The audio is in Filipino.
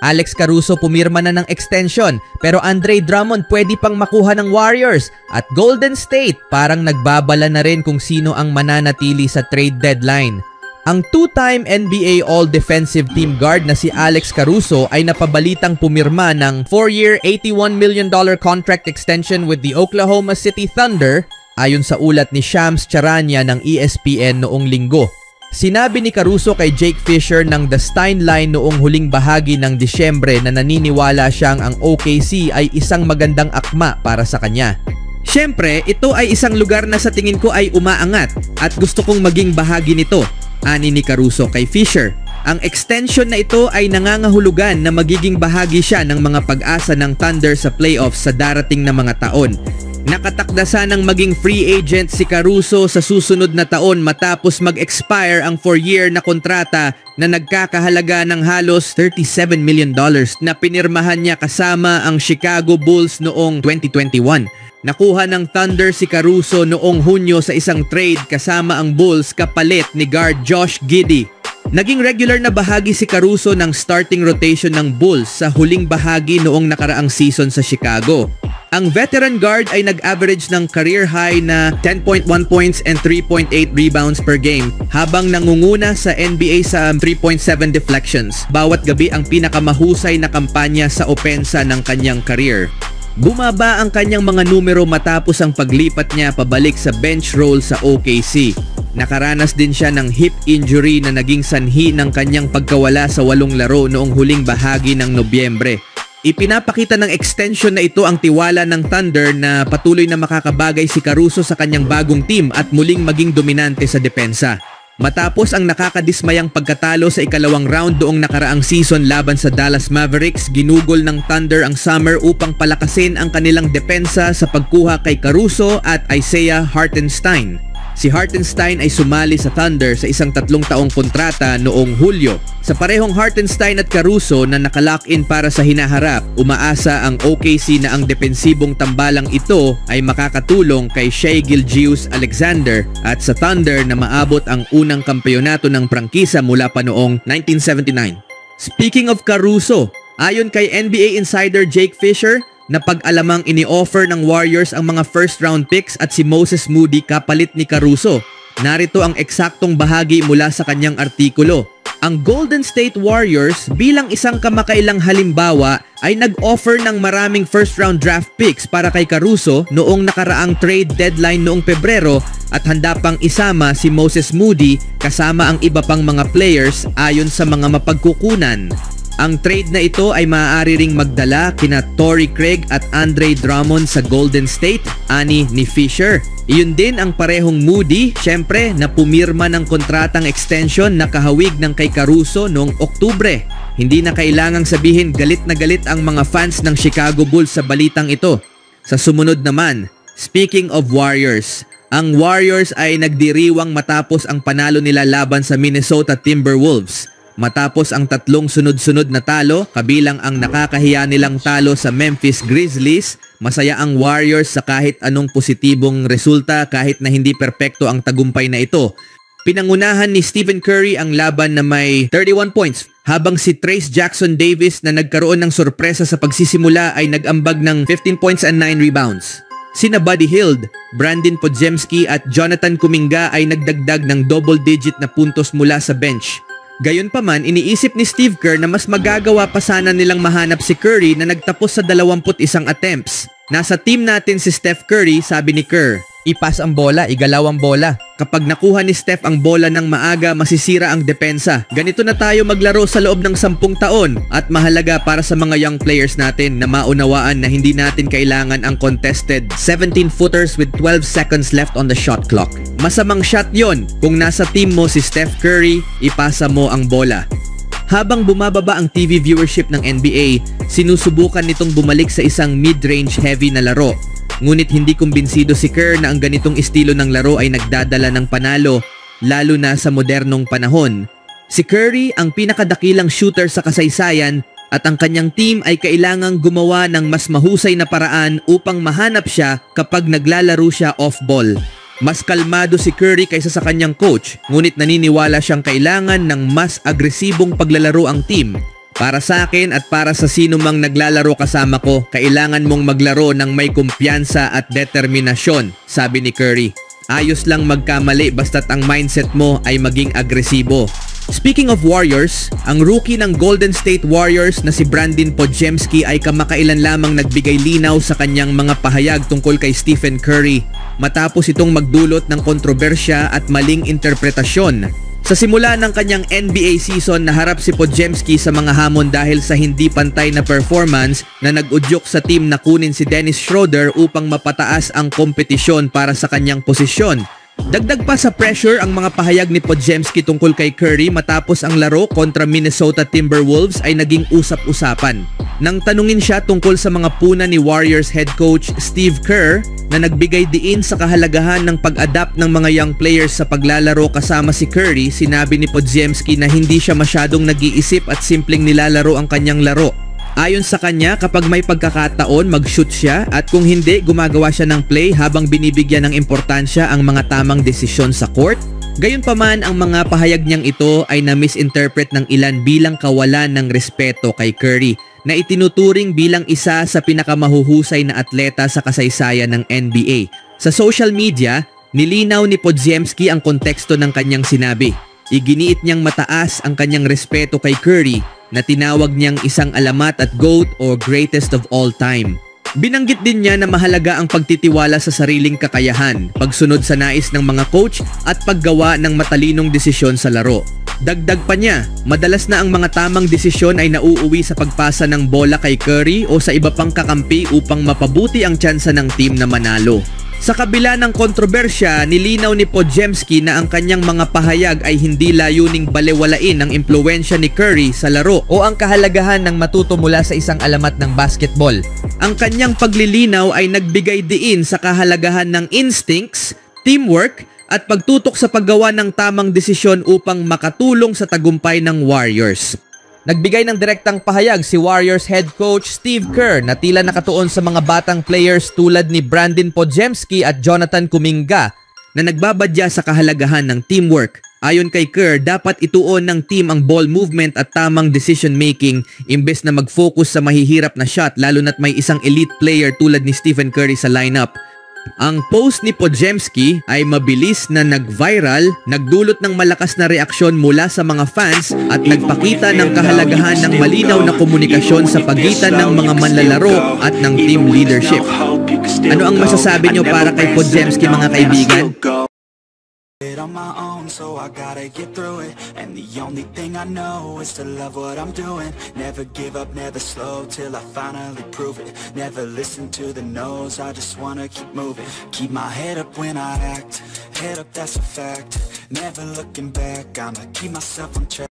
Alex Caruso pumirma na ng extension pero Andre Drummond pwede pang makuha ng Warriors at Golden State parang nagbabala na rin kung sino ang mananatili sa trade deadline. Ang two-time NBA All-Defensive Team Guard na si Alex Caruso ay napabalitang pumirma ng 4-year $81 million contract extension with the Oklahoma City Thunder ayon sa ulat ni Shams Charania ng ESPN noong linggo. Sinabi ni Caruso kay Jake Fisher ng The Stein Line noong huling bahagi ng Disyembre na naniniwala siyang ang OKC ay isang magandang akma para sa kanya. Siyempre, ito ay isang lugar na sa tingin ko ay umaangat at gusto kong maging bahagi nito, ani ni Caruso kay Fisher. Ang extension na ito ay nangangahulugan na magiging bahagi siya ng mga pag-asa ng Thunder sa playoffs sa darating na mga taon. Nakatakda sanang maging free agent si Caruso sa susunod na taon matapos mag-expire ang 4-year na kontrata na nagkakahalaga ng halos $37 million na pinirmahan niya kasama ang Chicago Bulls noong 2021. Nakuha ng Thunder si Caruso noong Hunyo sa isang trade kasama ang Bulls kapalit ni guard Josh Giddey. Naging regular na bahagi si Caruso ng starting rotation ng Bulls sa huling bahagi noong nakaraang season sa Chicago. Ang veteran guard ay nag-average ng career high na 10.1 points and 3.8 rebounds per game habang nangunguna sa NBA sa 3.7 deflections. Bawat gabi ang pinakamahusay na kampanya sa opensa ng kanyang career. Bumaba ang kanyang mga numero matapos ang paglipat niya pabalik sa bench role sa OKC. Nakaranas din siya ng hip injury na naging sanhi ng kanyang pagkawala sa 8 laro noong huling bahagi ng Nobyembre. Ipinapakita ng extension na ito ang tiwala ng Thunder na patuloy na makakabagay si Caruso sa kanyang bagong team at muling maging dominante sa depensa. Matapos ang nakakadismayang pagkatalo sa ikalawang round doong nakaraang season laban sa Dallas Mavericks, ginugol ng Thunder ang summer upang palakasin ang kanilang depensa sa pagkuha kay Caruso at Isaiah Hartenstein. Si Hartenstein ay sumali sa Thunder sa isang 3 taong kontrata noong Hulyo. Sa parehong Hartenstein at Caruso na nakalock-in para sa hinaharap, umaasa ang OKC na ang depensibong tambalang ito ay makakatulong kay Shai Gilgeous-Alexander at sa Thunder na maabot ang unang kampeonato ng prangkisa mula pa noong 1979. Speaking of Caruso, ayon kay NBA insider Jake Fisher, na pag-alamang ini-offer ng Warriors ang mga first round picks at si Moses Moody kapalit ni Caruso. Narito ang eksaktong bahagi mula sa kanyang artikulo. Ang Golden State Warriors bilang isang kamakailang halimbawa ay nag-offer ng maraming first round draft picks para kay Caruso noong nakaraang trade deadline noong Pebrero at handa pang isama si Moses Moody kasama ang iba pang mga players ayon sa mga mapagkukunan. Ang trade na ito ay maaari ring magdala kina Torrey Craig at Andre Drummond sa Golden State, ani ni Fisher. Iyon din ang parehong Moody, syempre na pumirma ng kontratang extension na kahawig ng kay Caruso noong Oktubre. Hindi na kailangang sabihin galit na galit ang mga fans ng Chicago Bulls sa balitang ito. Sa sumunod naman, speaking of Warriors, ang Warriors ay nagdiriwang matapos ang panalo nila laban sa Minnesota Timberwolves. Matapos ang 3 sunod-sunod na talo, kabilang ang nakakahiya nilang talo sa Memphis Grizzlies, masaya ang Warriors sa kahit anong positibong resulta kahit na hindi perpekto ang tagumpay na ito. Pinangunahan ni Stephen Curry ang laban na may 31 points, habang si Trayce Jackson-Davis na nagkaroon ng sorpresa sa pagsisimula ay nag-ambag ng 15 points and 9 rebounds. Sina Buddy Hield, Brandon Podziemski at Jonathan Kuminga ay nagdagdag ng double-digit na puntos mula sa bench. Gayunpaman, iniisip ni Steve Kerr na mas magagawa pa sana nilang mahanap si Curry na nagtapos sa 21 attempts. Nasa team natin si Steph Curry, sabi ni Kerr. Ipas ang bola, igalaw ang bola. Kapag nakuha ni Steph ang bola ng maaga, masisira ang depensa. Ganito na tayo maglaro sa loob ng 10 taon at mahalaga para sa mga young players natin na maunawaan na hindi natin kailangan ang contested 17-footers with 12 seconds left on the shot clock. Masamang shot yon kung nasa team mo si Steph Curry, ipasa mo ang bola. Habang bumababa ang TV viewership ng NBA, sinusubukan nitong bumalik sa isang mid-range heavy na laro. Ngunit hindi kumbinsido si Kerr na ang ganitong estilo ng laro ay nagdadala ng panalo, lalo na sa modernong panahon. Si Curry ang pinakadakilang shooter sa kasaysayan at ang kanyang team ay kailangang gumawa ng mas mahusay na paraan upang mahanap siya kapag naglalaro siya off-ball. Mas kalmado si Curry kaysa sa kanyang coach, ngunit naniniwala siyang kailangan ng mas agresibong paglalaro ang team. Para sa akin at para sa sino mang naglalaro kasama ko, kailangan mong maglaro ng may kumpiyansa at determinasyon, sabi ni Curry. Ayos lang magkamali basta't ang mindset mo ay maging agresibo. Speaking of Warriors, ang rookie ng Golden State Warriors na si Brandin Podziemski ay kamakailan lamang nagbigay linaw sa kanyang mga pahayag tungkol kay Stephen Curry matapos itong magdulot ng kontrobersya at maling interpretasyon. Sa simula ng kanyang NBA season, naharap si Podziemski sa mga hamon dahil sa hindi pantay na performance na nag-udyok sa team na kunin si Dennis Schroeder upang mapataas ang kompetisyon para sa kanyang posisyon. Dagdag pa sa pressure ang mga pahayag ni Podziemski tungkol kay Curry matapos ang laro kontra Minnesota Timberwolves ay naging usap-usapan. Nang tanungin siya tungkol sa mga puna ni Warriors head coach Steve Kerr na nagbigay diin sa kahalagahan ng pag-adapt ng mga young players sa paglalaro kasama si Curry, sinabi ni Podziemski na hindi siya masyadong nag-iisip at simpleng nilalaro ang kanyang laro. Ayon sa kanya, kapag may pagkakataon, mag-shoot siya at kung hindi, gumagawa siya ng play habang binibigyan ng importansya ang mga tamang desisyon sa court. Gayunpaman, ang mga pahayag niyang ito ay na-misinterpret ng ilan bilang kawalan ng respeto kay Curry na itinuturing bilang isa sa pinakamahuhusay na atleta sa kasaysayan ng NBA. Sa social media, nilinaw ni Podziemski ang konteksto ng kanyang sinabi. Iginiit niyang mataas ang kanyang respeto kay Curry na tinawag niyang isang alamat at GOAT o greatest of all time. Binanggit din niya na mahalaga ang pagtitiwala sa sariling kakayahan, pagsunod sa nais ng mga coach at paggawa ng matalinong desisyon sa laro. Dagdag pa niya, madalas na ang mga tamang desisyon ay nauuwi sa pagpasa ng bola kay Curry o sa iba pang kakampi upang mapabuti ang tsansa ng team na manalo. Sa kabila ng kontrobersya, nilinaw ni Podziemski na ang kanyang mga pahayag ay hindi layuning balewalain ang impluwensya ni Curry sa laro o ang kahalagahan ng matuto mula sa isang alamat ng basketball. Ang kanyang paglilinaw ay nagbigay diin sa kahalagahan ng instincts, teamwork, at pagtutok sa paggawa ng tamang desisyon upang makatulong sa tagumpay ng Warriors. Nagbigay ng direktang pahayag si Warriors head coach Steve Kerr na tila nakatuon sa mga batang players tulad ni Brandin Podziemski at Jonathan Kuminga na nagbabadya sa kahalagahan ng teamwork. Ayon kay Kerr, dapat ituon ng team ang ball movement at tamang decision making imbes na mag-focus sa mahihirap na shot lalo na't may isang elite player tulad ni Stephen Curry sa lineup. Ang post ni Podziemski ay mabilis na nag-viral, nagdulot ng malakas na reaksyon mula sa mga fans at nagpakita ng kahalagahan ng malinaw na komunikasyon sa pagitan ng mga manlalaro at ng team leadership. Ano ang masasabi nyo para kay Podziemski, mga kaibigan? On my own, so I gotta get through it. And the only thing I know is to love what I'm doing. Never give up, never slow, till I finally prove it. Never listen to the no's, I just wanna keep moving. Keep my head up when I act, head up, that's a fact. Never looking back, I'ma keep myself on track.